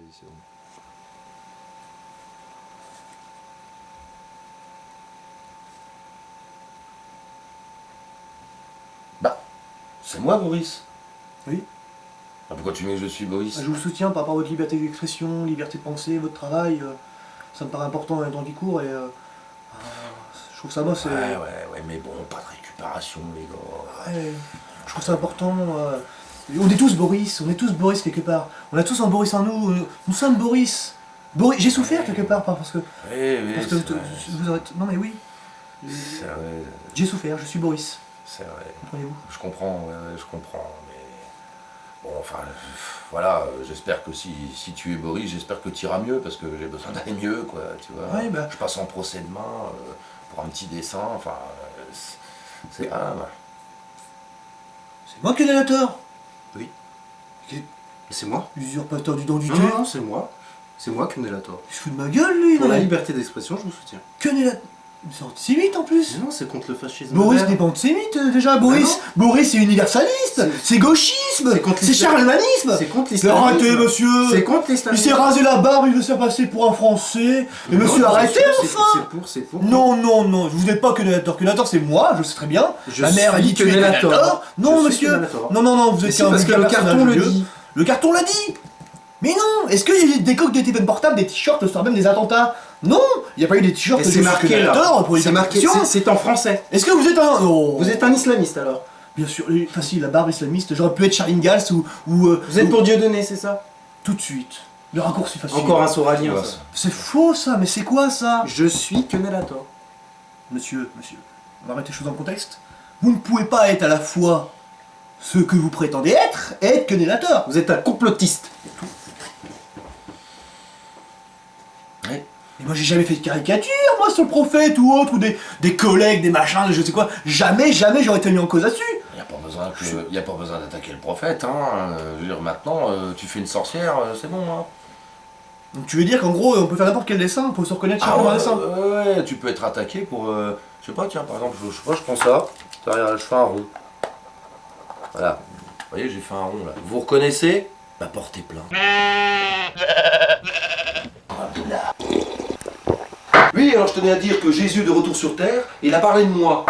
position. Bah, c'est moi Boris. Oui. Ah, pourquoi tu mets que je suis Boris? Je vous soutiens par rapport à votre liberté d'expression, liberté de penser, votre travail. Ça me paraît important dans les temps qui courent et je trouve ça moi c'est. Ouais, mais bon, pas de récupération, les gars. Ouais, je trouve ça important. On est tous Boris quelque part. On a tous un Boris en nous. Nous sommes Boris. J'ai souffert quelque part parce que. Oui, Parce que vous aurez. Non mais oui. C'est vrai. J'ai souffert, je suis Boris. C'est vrai. Comprenez-vous? Je comprends, ouais, je comprends, mais... Bon, enfin, voilà, j'espère que si tu es Boris, j'espère que tu iras mieux, parce que j'ai besoin d'aller mieux, quoi, tu vois. Ouais, bah. Je passe en procès demain pour un petit dessin, enfin... c'est... Ah, ouais. C'est moi qui ai la tort. Oui. C'est moi. Usurpateur du don du thé. Non, c'est moi. C'est moi qui en ai la tort. Il se fout de ma gueule lui. Pour non, la mais- liberté d'expression, je vous soutiens. Que n'est la. C'est antisémite en plus. Mais non, c'est contre le fascisme. Boris vert. n'est pas antisémite déjà, Boris. Boris c'est universaliste, c'est gauchisme, C'est contre c'est l'islam. charlemanisme. C'est contre Mais l'islamisme. arrêtez monsieur. C'est contre Il l'islamisme. s'est rasé la barbe, il veut se faire passer pour un français. Mais Non, monsieur bien arrêtez sûr, enfin. C'est pour. Non, vous n'êtes pas Kenator. Kenator c'est moi, je sais très bien. Je Ma mère a suis dit tu es Kenator. Kenator. Non Je suis monsieur. Kenator. Non, vous Mais êtes si, un parce que vulgaire le carton personnage le vieux. dit. Le carton l'a dit. Mais non, est-ce qu'il y a eu des coques de téléphone portable, des t-shirts, le soir même des attentats? Non, il n'y a pas eu des t-shirts Et de c'est marqué là. Kenator pour les C'est marqué. actions. C'est en français. Est-ce que vous êtes un... Oh. Vous êtes un islamiste alors. Bien sûr, facile, la barbe islamiste, j'aurais pu être Charline Gals ou... Vous êtes pour Dieudonné, c'est ça? Tout de suite. Le raccourci facile. Encore un sauralien, Ouais, ça. C'est faux ça, mais c'est quoi ça? Je suis Kenator. Monsieur, on va remettre les choses en contexte. Vous ne pouvez pas être à la fois ce que vous prétendez être et être Kenator. Vous êtes un complotiste. Ouais. Et moi j'ai jamais fait de caricature, moi, sur le prophète ou autre, ou des collègues, des machins, je sais quoi. Jamais j'aurais été mis en cause là-dessus. Il n'y a pas besoin d'attaquer le prophète, hein. Je veux dire, maintenant, tu fais une sorcière, c'est bon, hein. Donc tu veux dire qu'en gros, on peut faire n'importe quel dessin, on peut se reconnaître chacun dans un dessin. ouais, tu peux être attaqué pour... je sais pas, tiens, par exemple, je prends ça, je fais un rond. Voilà. Vous voyez, j'ai fait un rond, là. Vous reconnaissez? Bah, portez plainte. Oui, alors je tenais à dire que Jésus, de retour sur terre, il a parlé de moi.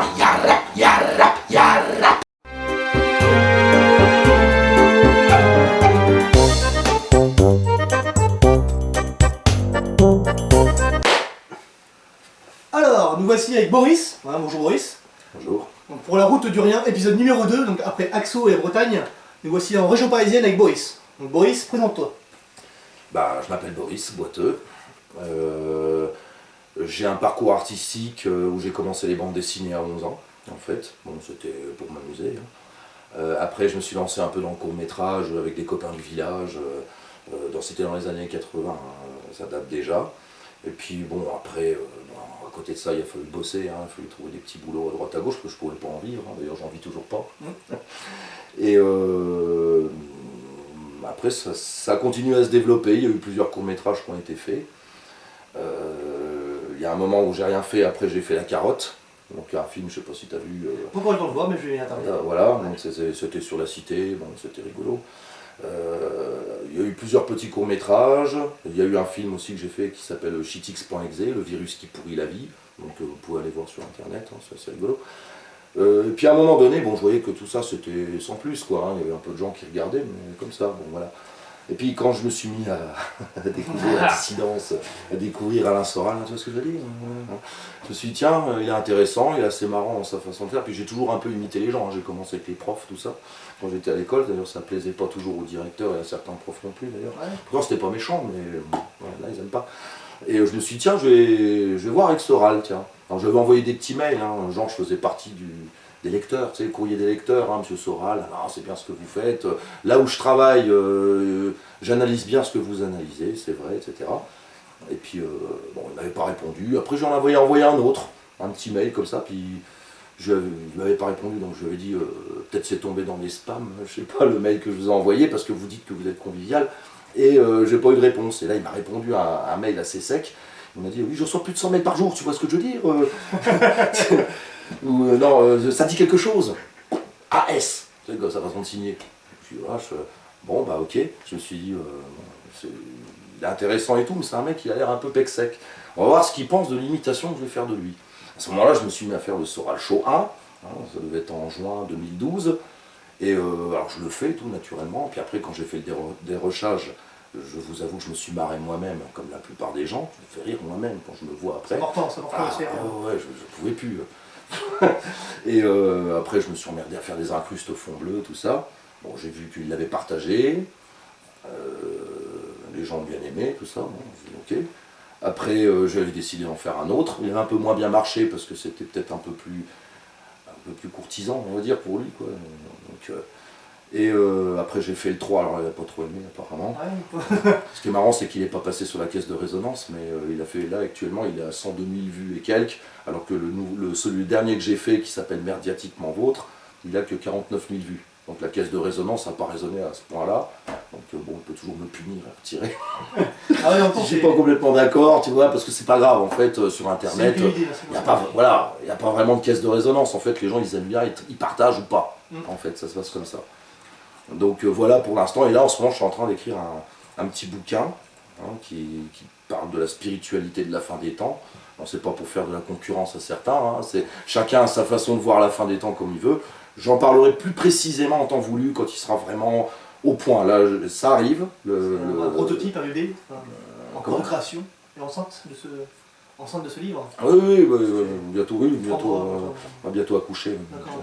Alors, nous voici avec Boris. Voilà, bonjour Boris. Bonjour. Donc, pour la route du rien, épisode numéro 2, donc après Axo et la Bretagne, nous voici en région parisienne avec Boris. Donc Boris, présente-toi. Bah, je m'appelle Boris Boiteux. J'ai un parcours artistique où j'ai commencé les bandes dessinées à 11 ans, en fait. Bon, c'était pour m'amuser, hein. Après, je me suis lancé un peu dans le court-métrage avec des copains du village. C'était dans les années 80, hein, ça date déjà. Et puis, bon, après, à côté de ça, il a fallu bosser, hein, il a fallu trouver des petits boulots à droite à gauche, parce que je ne pouvais pas en vivre, hein. D'ailleurs, j'en vis toujours pas. Et après, ça a continué à se développer, il y a eu plusieurs courts-métrages qui ont été faits. Il y a un moment où j'ai rien fait, après j'ai fait La Carotte, donc un film, je sais pas si tu as vu. Pas encore le temps de le voir, mais je vais y attarder. Voilà, donc c'était sur la cité, bon, c'était rigolo. Il y a eu plusieurs petits courts-métrages, il y a eu un film aussi que j'ai fait qui s'appelle Shitix.exe, le virus qui pourrit la vie, donc vous pouvez aller voir sur internet, hein, c'est assez rigolo. Et puis à un moment donné, bon, je voyais que tout ça c'était sans plus, quoi, hein. Il y avait un peu de gens qui regardaient, mais comme ça, bon voilà. Et puis quand je me suis mis à découvrir la dissidence, à découvrir Alain Soral, tu vois ce que je veux dire, je me suis dit tiens, il est intéressant, il est assez marrant dans sa façon de faire, puis j'ai toujours un peu imité les gens, hein. J'ai commencé avec les profs, tout ça, quand j'étais à l'école, d'ailleurs ça plaisait pas toujours au directeur et à certains profs non plus d'ailleurs. Ouais. Pourtant c'était pas méchant, mais ouais, là ils aiment pas. Et je me suis dit tiens, je vais voir avec Soral, tiens. Alors j'avais envoyé des petits mails, hein, genre je faisais partie des lecteurs, tu sais, le courrier des lecteurs, hein, monsieur Soral, alors c'est bien ce que vous faites, là où je travaille, j'analyse bien ce que vous analysez, c'est vrai, etc. Et puis, bon, il m'avait pas répondu, après j'en avais envoyé un autre, un petit mail comme ça, puis il m'avait pas répondu, donc je lui avais dit, peut-être c'est tombé dans les spams, je sais pas, le mail que je vous ai envoyé, parce que vous dites que vous êtes convivial, et j'ai pas eu de réponse, et là il m'a répondu à un mail assez sec, il m'a dit, oui, je reçois plus de 100 mails par jour, tu vois ce que je veux dire Ou non, ça dit quelque chose. AS, c'est comme sa façon de signer. Je suis, bon bah ok, je me suis dit, il est intéressant et tout, mais c'est un mec qui a l'air un peu pec sec. On va voir ce qu'il pense de l'imitation que je vais faire de lui. À ce moment-là, je me suis mis à faire le Soral Show 1, hein, ça devait être en juin 2012, et alors je le fais tout naturellement, puis après quand j'ai fait le dérochage, je vous avoue que je me suis marré moi-même, comme la plupart des gens, je me fais rire moi-même quand je me vois après. C'est important de se faire. Ouais, je pouvais plus. Et après je me suis emmerdé à faire des incrustes au fond bleu, tout ça. Bon, j'ai vu qu'il l'avait partagé, les gens ont bien aimé, tout ça, bon, j'ai dit ok. Après j'avais décidé d'en faire un autre, il avait un peu moins bien marché parce que c'était peut-être un peu plus courtisan, on va dire, pour lui, quoi. Donc, après j'ai fait le 3, alors il n'a pas trop aimé apparemment. Ouais. Ce qui est marrant, c'est qu'il n'est pas passé sur la caisse de résonance, mais il a fait, là actuellement il est à 102 000 vues et quelques, alors que le dernier que j'ai fait, qui s'appelle Merdiatiquement Vôtre, il a que 49 000 vues. Donc la caisse de résonance n'a pas résonné à ce point-là, donc bon, on peut toujours me punir, retirer. Ah ouais, Je suis pas complètement d'accord, tu vois, parce que c'est pas grave, en fait, sur internet, il n'y a pas vraiment de caisse de résonance, en fait, les gens ils aiment bien, ils partagent ou pas, en fait, ça se passe comme ça. Donc voilà pour l'instant, et là en ce moment je suis en train d'écrire un petit bouquin hein, qui parle de la spiritualité de la fin des temps. Bon, c'est pas pour faire de la concurrence à certains, hein, c'est chacun a sa façon de voir la fin des temps comme il veut. J'en parlerai plus précisément en temps voulu quand il sera vraiment au point. Là ça arrive. Un prototype, un bébé, en comment création et enceinte de ce livre. Ah oui, bientôt accoucher. D'accord.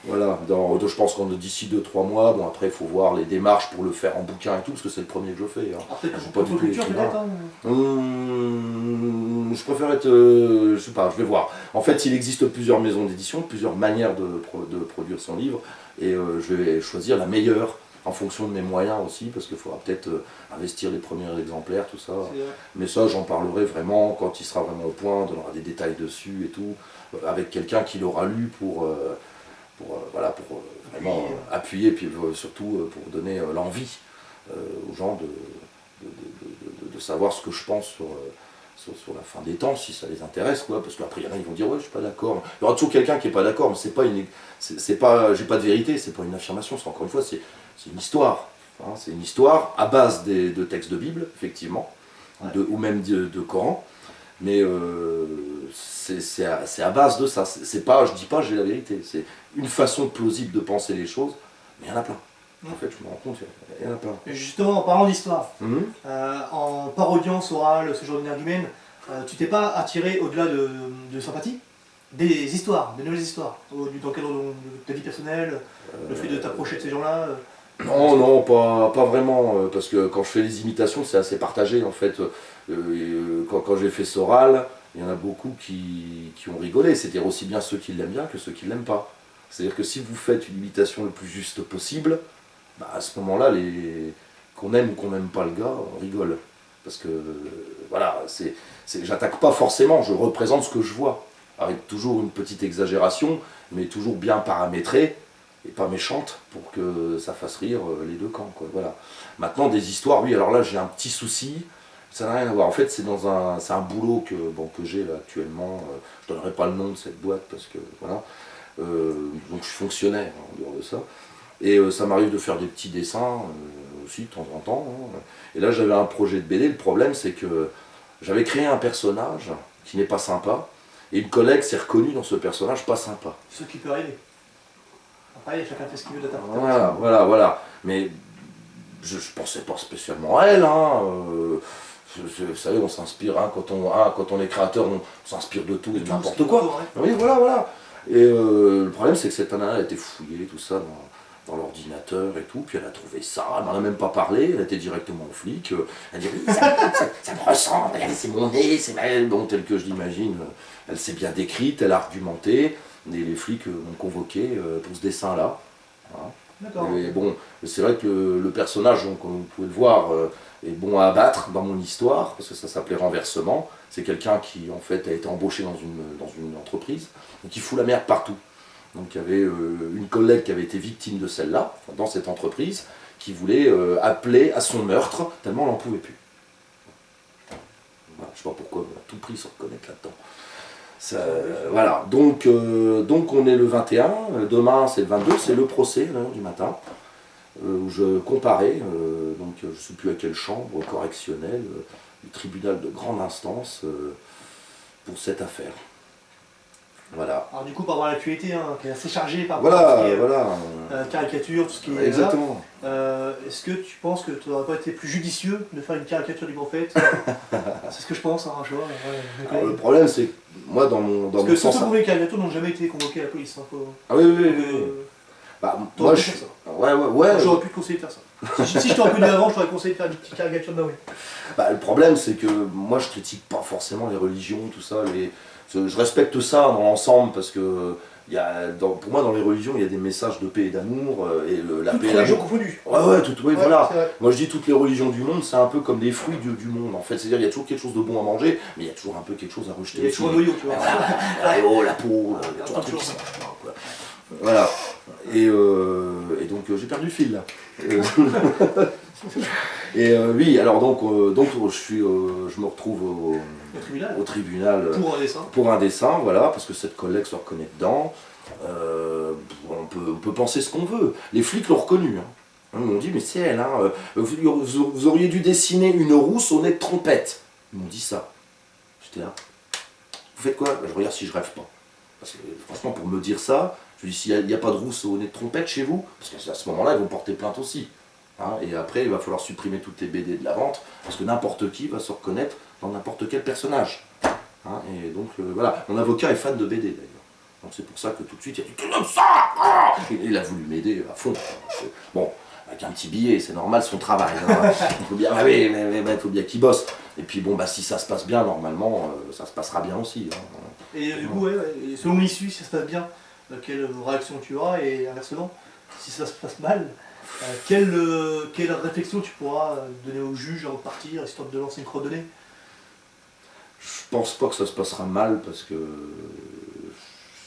Voilà, je pense qu'on d'ici 2-3 mois, bon après il faut voir les démarches pour le faire en bouquin et tout, parce que c'est le premier que je fais. Hein. Peut-être Je que pour culture peut-être hein. Je préfère être, je sais pas, je vais voir. En fait, il existe plusieurs maisons d'édition, plusieurs manières de produire son livre, et je vais choisir la meilleure en fonction de mes moyens aussi, parce qu'il faudra peut-être investir les premiers exemplaires, tout ça. Mais ça, j'en parlerai vraiment quand il sera vraiment au point, on donnera des détails dessus et tout, avec quelqu'un qui l'aura lu pour vraiment appuyer, et puis surtout pour donner l'envie aux gens de savoir ce que je pense sur la fin des temps, si ça les intéresse, quoi, parce qu'après il y en a ils vont dire ouais je suis pas d'accord. Il y aura toujours quelqu'un qui est pas d'accord, mais j'ai pas de vérité, c'est pas une affirmation, c'est encore une fois c'est une histoire. Hein, c'est une histoire à base de textes de Bible, effectivement, ou même de Coran, mais c'est à base de ça. C'est pas, je dis pas j'ai la vérité, c'est une façon plausible de penser les choses, mais il y en a plein. En fait, je me rends compte, il y en a plein. Et justement, en parlant d'histoire, en parodiant Soral, ce genre d'énergumène, tu t'es pas attiré au-delà de sympathie des histoires, des nouvelles histoires, dans le cadre de ta vie personnelle, le fait de t'approcher de ces gens-là Non, pas vraiment, parce que quand je fais les imitations, c'est assez partagé en fait. Quand j'ai fait Soral, il y en a beaucoup qui ont rigolé, c'est-à-dire aussi bien ceux qui l'aiment bien que ceux qui l'aiment pas. C'est-à-dire que si vous faites une imitation le plus juste possible, bah à ce moment-là, qu'on aime ou qu'on n'aime pas le gars, on rigole. Parce que, voilà, j'attaque pas forcément, je représente ce que je vois. Avec toujours une petite exagération, mais toujours bien paramétrée, et pas méchante, pour que ça fasse rire les deux camps, quoi. Voilà. Maintenant, des histoires, oui, alors là, j'ai un petit souci, ça n'a rien à voir. En fait, c'est un boulot que j'ai là actuellement, je ne donnerai pas le nom de cette boîte, parce que, voilà. Donc je suis fonctionnaire en dehors de ça. Et ça m'arrive de faire des petits dessins aussi de temps en temps. Hein. Et là j'avais un projet de BD, le problème c'est que j'avais créé un personnage qui n'est pas sympa, et une collègue s'est reconnue dans ce personnage pas sympa. Ce qui peut arriver. Après, chacun fait ce qu'il veut de ta Voilà. Mais je pensais pas spécialement à elle. Hein. Vous savez, on s'inspire, hein, quand on est créateur, on s'inspire de tout et de n'importe quoi. Oui, voilà. Et le problème c'est que cette nana a été fouillée, tout ça, dans l'ordinateur et tout, puis elle a trouvé ça, elle m'en a même pas parlé, elle était directement au flic, elle a dit oui, ça me ressemble, c'est mon nez, c'est mal, bon, tel que je l'imagine, elle s'est bien décrite, elle a argumenté, et les flics m'ont convoqué pour ce dessin-là. Voilà. Et bon, c'est vrai que le personnage, donc, comme vous pouvez le voir, est bon à abattre dans mon histoire, parce que ça s'appelait Renversement. C'est quelqu'un qui en fait a été embauché dans une entreprise, donc il fout la merde partout. Donc il y avait une collègue qui avait été victime de celle-là, dans cette entreprise, qui voulait appeler à son meurtre, tellement elle n'en pouvait plus. Voilà, je ne sais pas pourquoi, à tout prix se reconnaître là-dedans. Voilà, donc on est le 21, demain c'est le 22, c'est le procès, à 1h du matin. où je comparais, donc je ne sais plus à quelle chambre correctionnelle, du tribunal de grande instance, pour cette affaire. Voilà. Alors du coup, par rapport à l'actualité, hein, qui est assez chargée par Voilà, rapport à tout ce qui est voilà. caricature, tout ce qui est... Exactement. Est-ce que tu penses que tu n'aurais pas été plus judicieux de faire une caricature du prophète? C'est ce que je pense, hein, je vois. Alors, le problème, c'est que moi, dans mon Parce que sens. ceux qui ont fait les caricatures n'ont jamais été convoqués à la police. Hein, Ah oui, oui, oui. oui. Bah, moi, pu je. faire ça. Ouais. J'aurais pu te conseiller de faire ça. Si je t'aurais pu le dire avant, je t'aurais conseillé de faire une petite caricature de Naomi. Bah, le problème, c'est que moi, je critique pas forcément les religions, tout ça. Je respecte ça dans l'ensemble parce que pour moi, dans les religions, il y a des messages de paix et d'amour. La Toutes paix et religions l'amour. confondues. Ouais, Ouais, voilà. c'est vrai. Moi, je dis toutes les religions du monde, c'est un peu comme des fruits du monde, en fait. C'est-à-dire, il y a toujours quelque chose de bon à manger, mais il y a toujours un peu quelque chose à rejeter Il y a aussi. toujours un noyau, tu vois. La peau, il y a toujours un truc qui toujours. s'en va, quoi. Voilà. Et donc, j'ai perdu le fil, là. Oui, alors donc je me retrouve au tribunal Pour un dessin. pour un dessin, voilà, parce que cette collègue se reconnaît dedans. On peut penser ce qu'on veut. Les flics l'ont reconnu. Hein. Ils m'ont dit, mais c'est elle, hein, vous auriez dû dessiner une rousse au nez de trompette. Ils m'ont dit ça. J'étais là. Vous faites quoi? Je regarde si je rêve pas. Parce que franchement, pour me dire ça, je lui dis, s'il n'y a pas de rousse au nez de trompette chez vous, parce qu'à ce moment-là, ils vont porter plainte aussi. Hein, et après, il va falloir supprimer toutes les BD de la vente, parce que n'importe qui va se reconnaître dans n'importe quel personnage. Hein, et donc, voilà. Mon avocat est fan de BD, d'ailleurs. Donc c'est pour ça que tout de suite, il a dit, comme ça ah, il a voulu m'aider à fond. Bon, avec un petit billet, c'est normal, son travail. Hein. Il faut bien, il faut bien qu'il bosse. Et puis bon, bah, si ça se passe bien, normalement, ça se passera bien aussi. Hein. Et du coup, et selon l'issue, si ça se passe bien, quelle réaction tu auras, et inversement, si ça se passe mal, quelle réflexion tu pourras donner au juge avant de partir, histoire de lancer une croix de nez? Je pense pas que ça se passera mal, parce que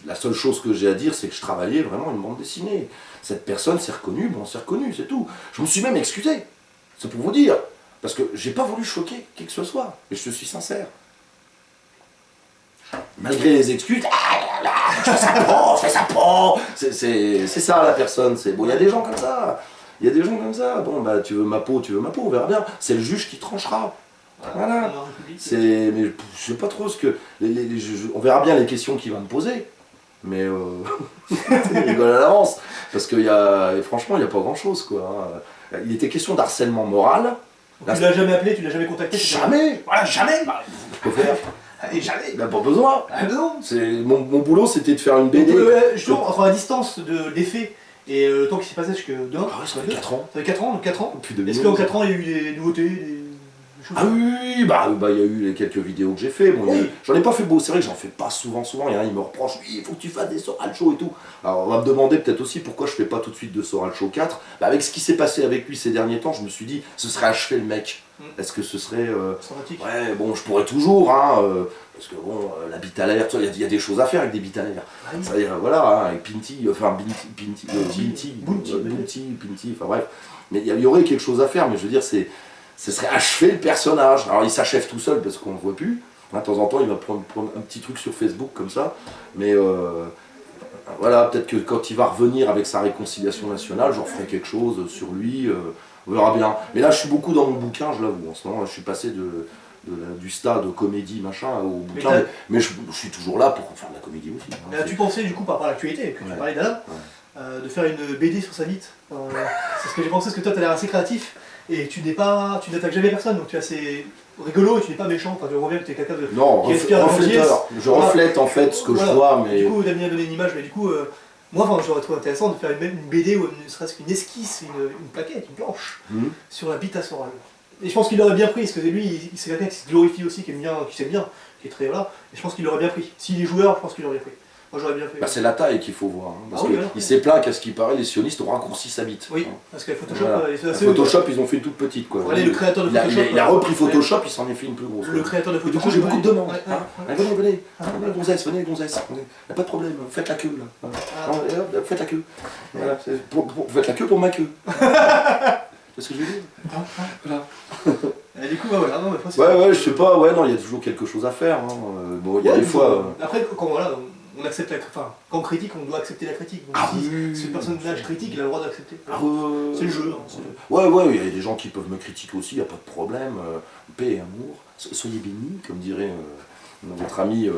la seule chose que j'ai à dire, c'est que je travaillais vraiment une bande dessinée. Cette personne s'est reconnue, bon, c'est reconnu, c'est tout. Je me suis même excusé, c'est pour vous dire, parce que j'ai pas voulu choquer qui que ce soit, et je suis sincère. Malgré les excuses, je fais ça pas, c'est ça la personne. Bon, il y a des gens comme ça. Il y a des gens comme ça. Bon, bah, tu veux ma peau, on verra bien. C'est le juge qui tranchera. Voilà. Mais je sais pas trop ce que. On verra bien les questions qu'il va me poser. Mais il rigole à l'avance. Parce que franchement, il n'y a pas grand chose, quoi. Il était question d'harcèlement moral. Tu l'as jamais appelé, tu l'as jamais contacté? Jamais. Voilà, jamais. Je peux faire. Et jamais. Il n'a pas besoin. Ah non. Mon boulot, c'était de faire une BD. Justement, entre la distance des faits et le temps qui s'est passé jusque demain. Ah ouais, ça fait 4 ans. Ça fait 4 ans, donc 4 ans. Depuis 2011. Est-ce qu'en 4 ans, il y a eu des nouveautés, des choses? Ah oui, bah il y a eu les quelques vidéos que j'ai fait. Bon, Oui. j'en ai pas fait beau, c'est vrai que j'en fais pas souvent. Il y en a, ils me reprochent, oui, il faut que tu fasses des Soral Show et tout. Alors on va me demander peut-être aussi pourquoi je fais pas tout de suite de Soral Show 4. Bah, avec ce qui s'est passé avec lui ces derniers temps, je me suis dit, ce serait achever le mec. Est-ce que ce serait. Sympathique. Ouais, bon, je pourrais toujours, hein, parce que bon, la bite à l'air, il y a des choses à faire avec des bites à l'air. Ah oui. C'est-à-dire, voilà, hein, avec Pinty, enfin Pinty, enfin bref. Mais il y aurait quelque chose à faire, mais je veux dire, ce serait achever le personnage. Alors il s'achève tout seul parce qu'on ne le voit plus. De temps en temps, il va prendre un petit truc sur Facebook comme ça. Mais voilà, peut-être que quand il va revenir avec sa réconciliation nationale, j'en ferai quelque chose sur lui. On verra bien. Mais là, je suis beaucoup dans mon bouquin, je l'avoue. En ce moment, je suis passé du stade comédie machin au bouquin. Mais je suis toujours là pour faire de la comédie aussi. Hein. Mais as-tu pensé, du coup, par rapport à l'actualité, que tu parlais d'Alain, de faire une BD sur sa bite? C'est ce que j'ai pensé, parce que toi, tu as l'air assez créatif. Et tu n'attaques jamais personne, donc tu es assez rigolo et tu n'es pas méchant. Enfin, je reviens que tu es quelqu'un de. Non, refléteur. Je reflète en fait ce que je vois, mais. Du coup, Damien a donné une image, mais du coup, moi, j'aurais trouvé intéressant de faire une BD ou ne serait-ce qu'une esquisse, une plaquette, une planche, sur la bite à Soral. Et je pense qu'il l'aurait bien pris, parce que lui, c'est quelqu'un qui se glorifie aussi, qui aime bien, qui sait bien, qui est très. Voilà. Et je pense qu'il l'aurait bien pris. S'il est joueur, je pense qu'il l'aurait bien pris. Moi, j'aurais bien fait. Bah, c'est la taille qu'il faut voir. Hein, parce oui, qu'il s'est plaint qu'à ce qui paraît, les sionistes ont raccourci sa bite. Oui, hein. parce que Photoshop, Voilà. Photoshop, ils ont fait une toute petite. Quoi. Le créateur de Photoshop. Il a repris Photoshop, il s'en est fait une plus grosse. Le créateur de Du Photoshop. coup, j'ai beaucoup de demandes. Ouais, Hein. Venez, gonzesse. Il n'y a pas de problème, faites la queue là. Faites la queue. Voilà. Faites la queue pour ma queue. C'est ce que je veux dire. Voilà. Et du coup, bah voilà, non, mais Ouais, je sais pas, non, il y a toujours quelque chose à faire. Hein. Bon, il y a des fois. Après, quand voilà, on accepte enfin, quand on critique, on doit accepter la critique. Donc Ah si oui, ce personnage critique, il a le droit d'accepter. Ah, C'est le jeu. Hein, ouais, il y a des gens qui peuvent me critiquer aussi, il n'y a pas de problème. Paix et amour. Soyez bénis, comme dirait notre ami,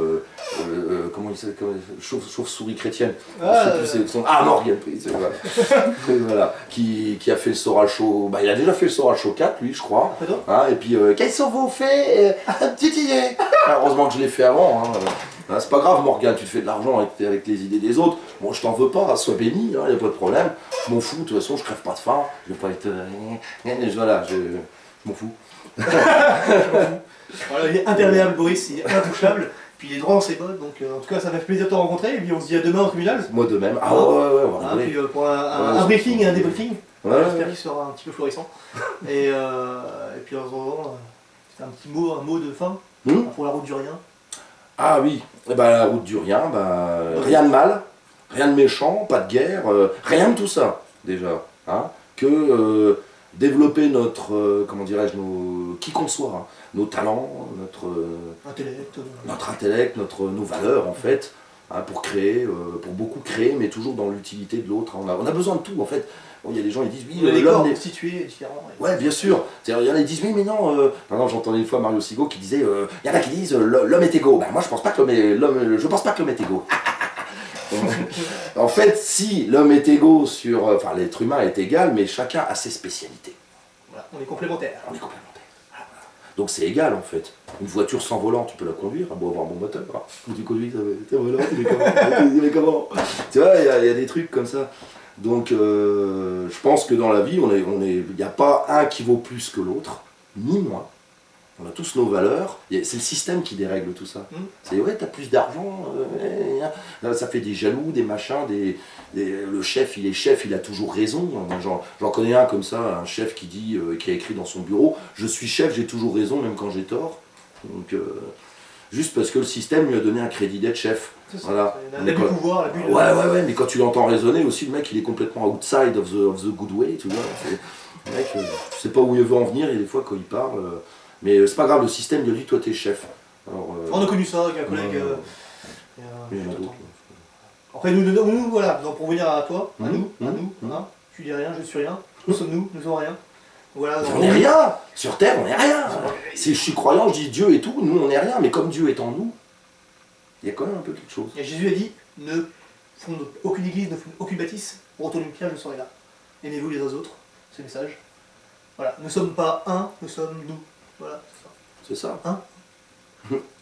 comment il s'appelle, chauve-souris chrétienne. Je sais plus, Morgan, voilà. Voilà. Qui a fait le Soral Show. Bah, il a déjà fait le Soral Show 4, lui, je crois. Hein, et puis, quels sont vos faits? Un petit idée. Heureusement que je l'ai fait avant. Hein. C'est pas grave, Morgan, tu te fais de l'argent avec les idées des autres. Bon, je t'en veux pas, sois béni, il n'y a pas de problème. Je m'en fous, de toute façon, je crève pas de faim. Je vais pas être. Voilà, je m'en fous. Voilà, il est imperméable, Boris, il est intouchable, puis il est droit dans ses bottes, donc en tout cas ça fait plaisir de te rencontrer, et puis on se dit à demain au tribunal. Moi de même. Ah ouais, on va puis pour un briefing et un débriefing, j'espère qu'il sera un petit peu florissant. Et puis en attendant, c'est un mot de fin pour la route du rien. Ah oui, la route du rien, rien de mal, rien de méchant, pas de guerre, rien de tout ça déjà. Hein, que développer notre, comment dirais-je, qui qu'on soit, hein, nos talents, notre intellect, nos valeurs en fait, hein, pour créer, pour beaucoup créer, mais toujours dans l'utilité de l'autre. On a besoin de tout en fait. Bon, il y a des gens qui disent oui, les corps constitués différents. Ouais, bien sûr. Il y en a qui disent oui, mais non. Par exemple, j'entendais une fois Mario Sigo qui disait il y en a qui disent l'homme est égaux. Moi, je pense pas que l'homme est égaux. En fait, si l'homme est égaux enfin, l'être humain est égal, mais chacun a ses spécialités. Voilà, on est complémentaires. Donc c'est égal en fait. Une voiture sans volant, tu peux la conduire, beau avoir un bon moteur. Quand tu conduis, t'as un volant, tu mets comment? Tu vois, il y a des trucs comme ça. Donc je pense que dans la vie, il n'y a pas un qui vaut plus que l'autre, ni moins. On a tous nos valeurs, c'est le système qui dérègle tout ça. C'est ouais, t'as plus d'argent, ça fait des jaloux, des machins, le chef, il a toujours raison. J'en connais un comme ça, un chef qui a écrit dans son bureau, je suis chef, j'ai toujours raison, même quand j'ai tort. Donc juste parce que le système lui a donné un crédit d'être chef. Voilà. Il a du pouvoir, ouais, mais quand tu l'entends raisonner aussi, le mec il est complètement outside of the good way, tu vois. Le mec, je sais pas où il veut en venir, et des fois quand il parle. Mais c'est pas grave, le système lui dit toi t'es chef. Alors, on a connu ça avec un collègue. Il y en a d'autres. Après nous voilà, donc pour revenir à toi, à nous, hein, tu dis rien, je suis rien, nous sommes nous sommes rien. Voilà, on n'est rien. Sur Terre on n'est rien. Si je suis croyant, je dis Dieu et tout, nous on n'est rien, mais comme Dieu est en nous, il y a quand même un peu quelque chose. Et Jésus a dit, ne fonde aucune église, ne fonde aucune bâtisse, pour retourner une pierre, je serai là. Aimez-vous les uns aux autres, c'est le message. Voilà, nous ne sommes pas un, nous sommes nous. Voilà, c'est ça. Hein?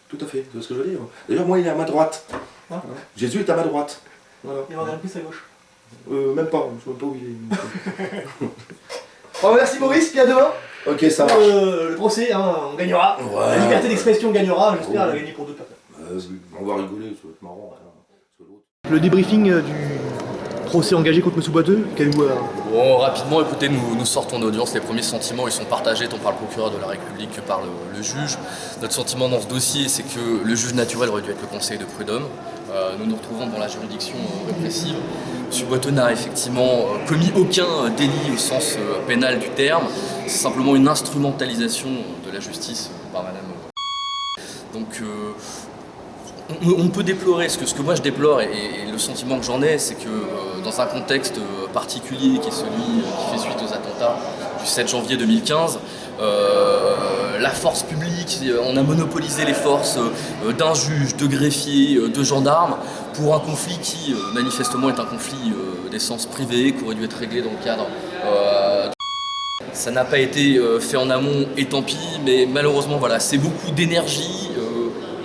Tout à fait, c'est ce que je veux dire. D'ailleurs, moi, il est à ma droite. Hein? Jésus est à ma droite. Voilà. Il en a plus à gauche. Même pas, je ne sais pas où il est. Bon, merci Maurice, puis à demain. Ok, ça marche. Le procès, hein, on gagnera. Ouais, la liberté d'expression gagnera, j'espère, elle a gagné pour d'autres personnes. On va rigoler, ça va être marrant. Le débriefing du procès engagé contre M. Boiteux, Bon, rapidement, écoutez, nous sortons d'audience. Les premiers sentiments, ils sont partagés tant par le procureur de la République que par le juge. Notre sentiment dans ce dossier, c'est que le juge naturel aurait dû être le conseil de prud'homme. Nous nous retrouvons dans la juridiction répressive. M. Boiteux n'a effectivement commis aucun délit au sens pénal du terme. C'est simplement une instrumentalisation de la justice par madame. Donc, on peut déplorer, ce que moi je déplore et le sentiment que j'en ai, c'est que dans un contexte particulier qui est celui qui fait suite aux attentats du 7 janvier 2015, la force publique, on a monopolisé les forces d'un juge, de greffiers, de gendarmes pour un conflit qui manifestement est un conflit d'essence privée, qui aurait dû être réglé dans le cadre ça n'a pas été fait en amont et tant pis, mais malheureusement voilà, c'est beaucoup d'énergie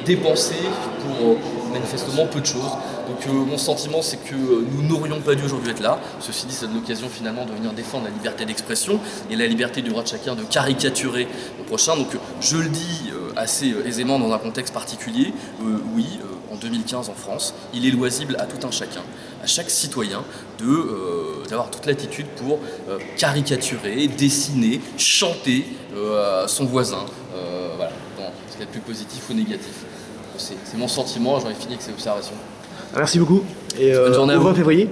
dépensée pour manifestement peu de choses. Donc mon sentiment c'est que nous n'aurions pas dû aujourd'hui être là. Ceci dit, c'est l'occasion finalement de venir défendre la liberté d'expression et la liberté du droit de chacun de caricaturer le prochain. Donc je le dis assez aisément dans un contexte particulier, oui, en 2015 en France, il est loisible à tout un chacun, à chaque citoyen d'avoir toute l'attitude pour caricaturer, dessiner, chanter son voisin, voilà, dans ce qu'il y a de plus positif ou négatif. C'est mon sentiment, j'en ai fini avec ces observations. Merci beaucoup, et bonne journée au 20 février.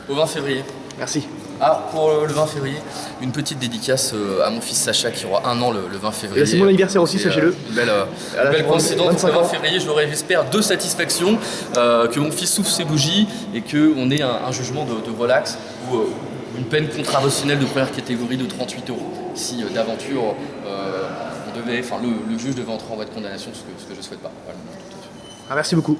Au 20 février. Merci. Ah, pour le 20 février, une petite dédicace à mon fils Sacha qui aura 1 an le 20 février. Et c'est mon anniversaire aussi, sachez-le. Belle coïncidence, 25 le 20 ans. février, j'espère, de satisfaction, que mon fils souffle ses bougies et qu'on ait un jugement de relax ou une peine contraventionnelle de première catégorie de 38 €. Si d'aventure le juge devait entrer en voie de condamnation, ce que je ne souhaite pas. Voilà. Ah, merci beaucoup.